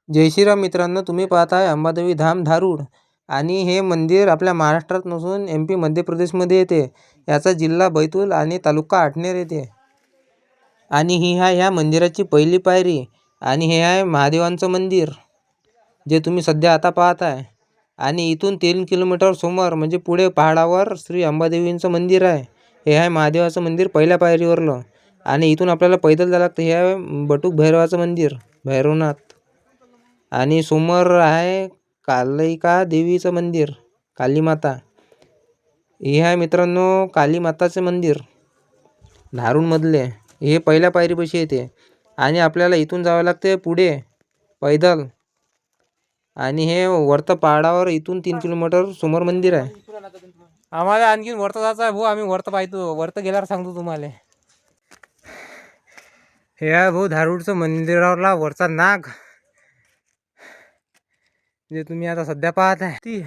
जय श्रीराम मित्रांनो, तुम्ही पाहताय अंबादेवी धाम धारूड. आणि हे मंदिर आपल्या महाराष्ट्रात नसून MP मध्य प्रदेशमध्ये येते. याचा जिल्हा बैतूल आणि तालुका आटनेर येते. आणि ही आहे ह्या मंदिराची पहिली पायरी. आणि हे आहे महादेवांचं मंदिर जे तुम्ही सध्या आता पाहताय. आणि इथून 3 किलोमीटर समोर म्हणजे पुढे पहाडावर श्री अंबादेवींचं मंदिर आहे. हे आहे महादेवाचं मंदिर पहिल्या पायरीवरलं. आणि इथून आपल्याला पैदल जायला लागतं. हे आहे बटुक भैरवाचं मंदिर, भैरवनाथ. आणि समोर आहे कालिका देवीचं मंदिर, कालीमाता. हे आहे मित्रांनो कालीमाताचे मंदिर धारूडमधले. हे पहिल्या पायरीपाशी येते. आणि आपल्याला इथून जावं लागते पुढे पैदल. आणि हे वरतं पहाडावर इथून 3 किलोमीटर समोर मंदिर आहे. आम्हाला आणखीन वरतं जायचं आहे भाऊ. आम्ही वरतं पाहतो, वरतं गेल्यावर सांगतो तुम्हाला. हे आहे भाऊ धारूडचं मंदिरावरला वरचा नाग जे तुम्ही आता सध्या पाहत आहे. ती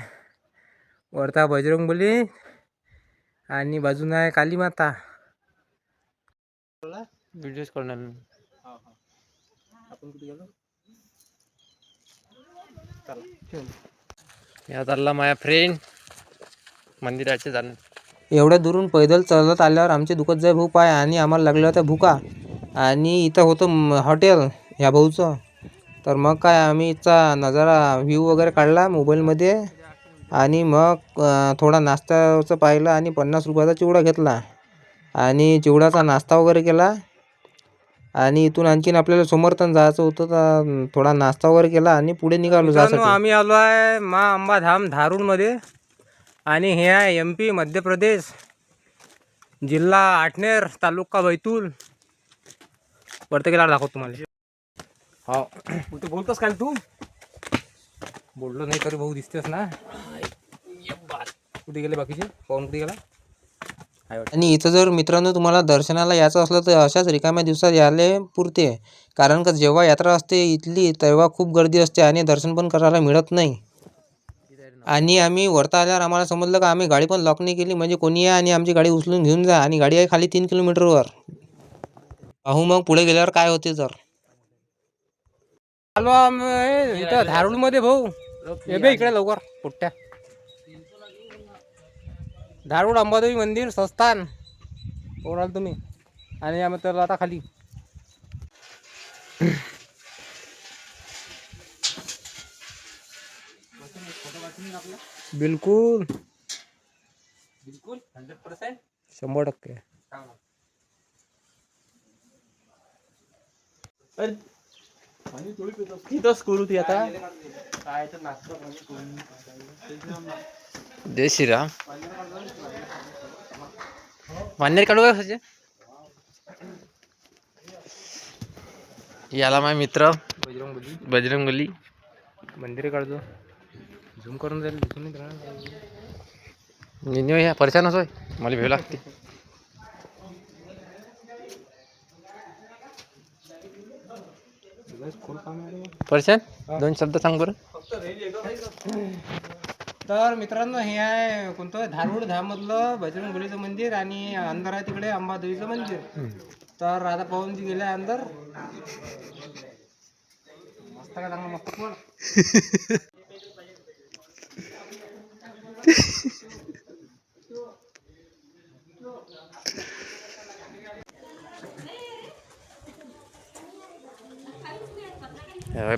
वरता बजरंगबली आणि बाजूला आहे कालीमाता. व्हिडिओज करणार आपण कुठे गेलो. या चालला माझ्या फ्रेंड मंदिराचे जाणं. एवढ्या दुरून पैदल चालत आल्यावर आमचे दुखत जाय भाऊ पाय. आणि आम्हाला लागल्या होत्या भुका. आणि इथं होतं हॉटेल ह्या भाऊचं. तर मग काय आम्ही इथचा नजारा व्ह्यू वगैरे काढला मोबाईलमध्ये. आणि मग थोडा नाश्त्याचं पाहिलं आणि 50 रुपयाचा चिवडा घेतला. आणि चिवड्याचा नाश्ता वगैरे केला. आणि इथून आणखीन आपल्याला समर्थन जायचं होतं, तर थोडा नाश्ता वगैरे केला आणि पुढे निघालो जायसाठी. आम्ही आलो आहे मा अंबाधाम धारूडमध्ये. आणि हे आहे MP मध्य प्रदेश, जिल्हा आटनेर, तालुका बैतूल. वरती गेल्यावर दाखवतो तुम्हाला. हो तू बोलतोस काय तू? बोललो नाही तरी भाऊ दिसतेस ना. कुठे गेले बाकीचे? पाहून कुठे गेला? आणि इथं जर मित्रांनो तुम्हाला दर्शनाला यायचं असलं तर अशाच रिकाम्या दिवसात यायला पुरते. कारण का जेव्हा यात्रा असते इथली तेव्हा खूप गर्दी असते आणि दर्शन पण करायला मिळत नाही. आणि आम्ही वरता आल्यावर आम्हाला समजलं का आम्ही गाडी पण लॉक नाही केली. म्हणजे कोणी या आणि आमची गाडी उचलून घेऊन जा. आणि गाडी आहे खाली 3 किलोमीटरवर. पाहू मग पुढे गेल्यावर काय होते. तर आलो आम्ही इथं धारूडमध्ये भाऊ. ये बे इकडे लवकर पुट्ट्या. धारूड अंबादेवी मंदिर संस्थान ओळाल तुम्ही. आणि आम्ही तर आता खाली बिलकुल 100%, 100%. तिथंच करू ती आता. जय श्रीराम. मान्यर काढू का सचे? याला माझा मित्र बजरंगबली. मंदिर काढतो, झूम करून जाईल दिसून नाही निन्यो ह्या परेशानच होय. मला भेव लागते. परेशान 2 शब्द सांग बरं. तर मित्रांनो हे आहे कोणतं धारूड धाममधलं बजरंगबलीचं मंदिर. आणि अंदर आहे तिकडे अंबादेवीचं मंदिर. तर आता पाहून जी गेल्या अंदर मस्त का चांगला मस्त कोण.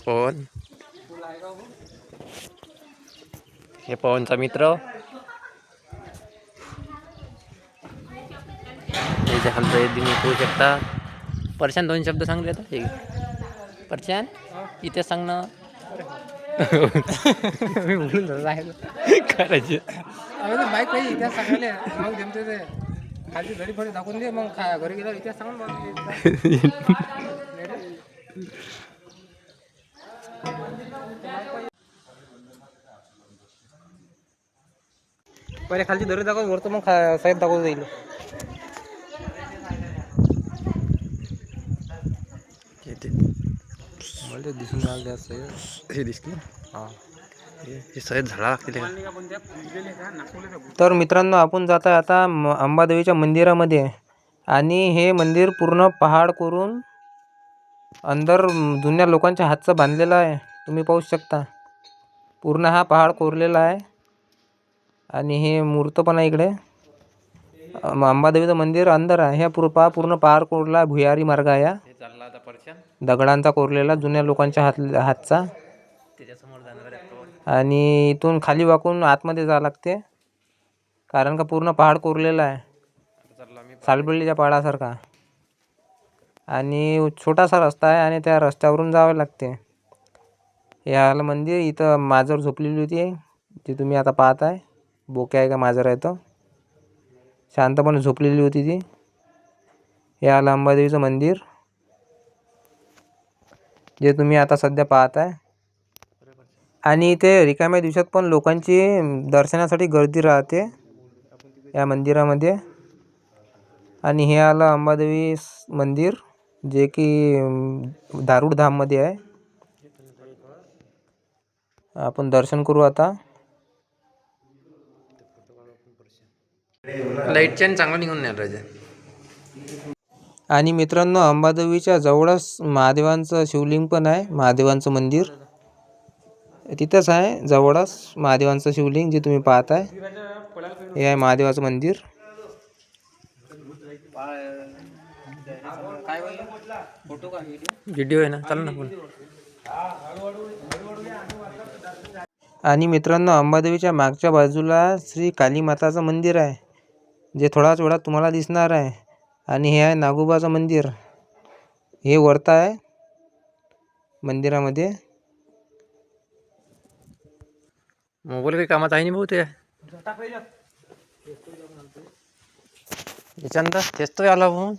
पवन हे पवनचा मित्र. त्याच्या हालचाली तुम्ही करू शकता. परशान 2 शब्द सांगले आता. ठीक परशान इथे सांग ना. मी बोलून करायचे बाईक पाहिजे इतिहास सांगायले. मग जमते ते खाली घरी फडी दाखवून दे. मग घरी गेल्यावर इतिहास सांगा. पहिले खालची दरी दाखव, वरतं मग साहेब दाखवत जाईल. मला दिसून राहिलं त्या साहेब. हे दिसले. हां हे सगळे झाडा लागते. तर मित्रांनो आपण जात आहे आता अंबादेवीच्या मंदिरामध्ये. आणि हे मंदिर पूर्ण पहाड करून अंदर जुन्या लोकांच्या हातचं बांधलेलं आहे. तुम्ही पाहू शकता. पूर्ण हा पहाड कोरलेला आहे आणि हे मूर्त पण आहे इकडे. अंबादेवीचं मंदिर अंदर आहे. हे पूर्ण पहाड कोरला भुयारी मार्ग आहे हा. हे चालला आता परशान दगडांचा कोरलेला जुन्या लोकांच्या हातचा. त्याच्यासमोर जाणार आहे. आणि इथून खाली वाकून आतमध्ये जावं लागते, कारण का पूर्ण पहाड कोरलेला आहे चालला मी सालबर्डीच्या पहाडासारखा. आणि छोटासा रस्ता आहे आणि त्या रस्त्यावरून जावे लागते. हे आलं मंदिर. इथं माजर झोपलेली होती, ती तुम्ही आता पाहत आहे. बोक्या आहे का माजर आहे तर शांतपणे झोपलेली होती ती. हे आलं अंबादेवीचं मंदिर, जे तुम्ही आता सध्या पाहत आहे. आणि इथे रिकाम्या दिवसात पण लोकांची दर्शनासाठी गर्दी राहते या मंदिरामध्ये. आणि हे आलं अंबादेवी मंदिर, जे की धारूड धाममध्ये आहे. आपण दर्शन करू आता. लाईट चॅन चांगलं निघून नाही राजा. आणि मित्रांनो, अंबादेवीच्या जवळच महादेवांचं शिवलिंग पण आहे. महादेवांचं मंदिर तिथंच आहे जवळच. महादेवांचं शिवलिंग जे तुम्ही पाहताय, हे आहे महादेवाचं मंदिर. व्हिडिओ आहे ना, चाल ना पण. आणि मित्रांनो, अंबादेवीच्या मागच्या बाजूला श्री काली माताचं मंदिर आहे, जे थोड्याच वेळात तुम्हाला दिसणार आहे. आणि हे आहे नागोबाचं मंदिर. हे वरतं आहे मंदिरामध्ये. मोबाईल काही कामात आहे नाही भाऊ. ते याच्यानंतर तेच तर आला भाऊ.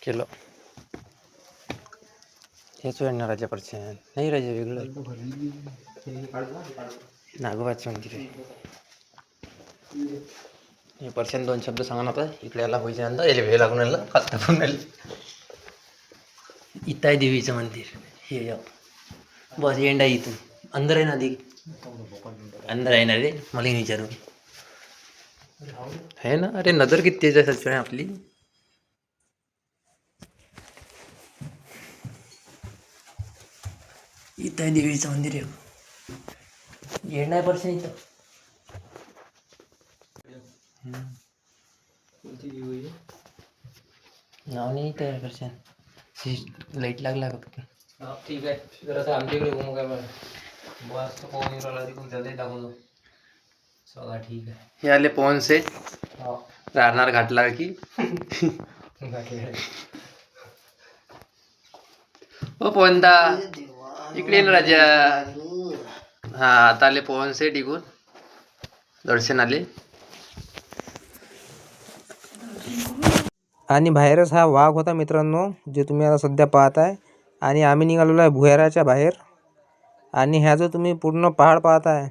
केलं हेच वेळणार राजा परशान नाही राजा. वेगळं नागोबाचं मंदिर आहे हे. परशान 2 शब्द सांगा ना. आता इकडे याला व्हायच्या नंतर याला वेळ लागून राहिलं. खाता पण राहिलं. इथं आहे देवीचं मंदिर. हे बस एंड आहे इथून. अंदर आहे ना आधी. अंदर आहे ना रे, मला विचारू है ना. अरे नजर किती तेज आहे सच आपली. इथं आहे देवीचं मंदिर आहे. एंड आहे परशान इथं. नाव नाही इथं आहे परशान. लाईट लागला फक्त. ठीक आहे. जरासं आमच्याकडे घुमू काय बरं. बस पवन राहिला तिकडून त्याला दाखवतो सगळं. ठीक आहे. हे आले पवन से राहणार घाटला की. ओ पवनदा इकडे ना राजा. हा आता आले पवन सेठ इकडून दर्शन आले. आणि बाहेरच हा वाघ होता मित्रांनो, जे तुम्ही आता सध्या पाहताय. आणि आम्ही निघालेलो आहे भुयाराच्या बाहेर. आणि ह्या जो तुम्ही पूर्ण पहाड पाहताय,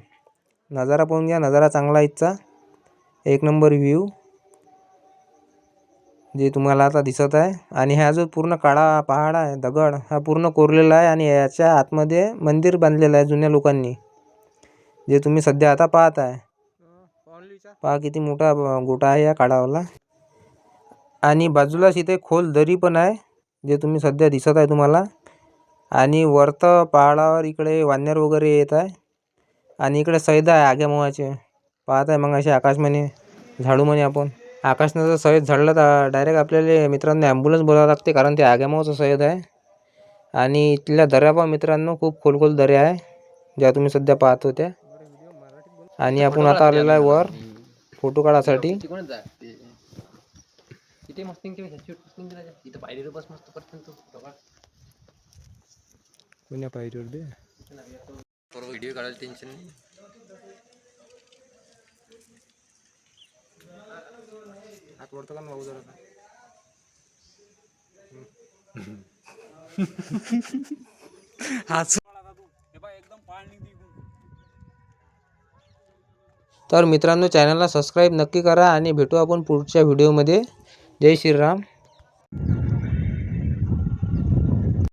नजारा पाहून घ्या. नजारा चांगला इथचा, एक नंबर व्ह्यू जे तुम्हाला आता दिसत आहे. आणि हा जो पूर्ण काळा पहाड आहे, दगड हा पूर्ण कोरलेला आहे. आणि याच्या आतमध्ये मंदिर बांधलेलं आहे जुन्या लोकांनी, जे तुम्ही सध्या आता पाहत आहे. पहा किती मोठा गोटा आहे या काळावाला. आणि बाजूलाच इथे खोल दरी पण आहे, जे तुम्ही सध्या दिसत आहे तुम्हाला. आणि वरतं पहाडावर इकडे वानर वगैरे येत आहे. आणि इकडे सैद आहे आग्या मोहाचे. पाहत आहे मग असे आकाश म्हणे झाडू म्हणे आपण. आकाशनं जर सैद झाडलं तर डायरेक्ट आपल्याला मित्रांनो ॲम्ब्युलन्स बोलावं लागते, कारण ते आग्या मोहाचं सैद आहे. आणि इथल्या दऱ्या पहा मित्रांनो, खूप खोल दऱ्या आहे ज्या तुम्ही सध्या पाहत होत्या. आणि आपण आता आलेलो आहे वर फोटो काढायसाठी. इथे मस्त इथं पायरीवर बस मस्त पडतं तू. पुण्या पायरीवर दे व्हिडिओ काढायला टेन्शन नाही. हात वरतो का भाऊ जरा. तर मित्रांनो, चॅनलला सबस्क्राईब नक्की करा आणि भेटू आपण पुढच्या व्हिडिओमध्ये. जय श्रीराम.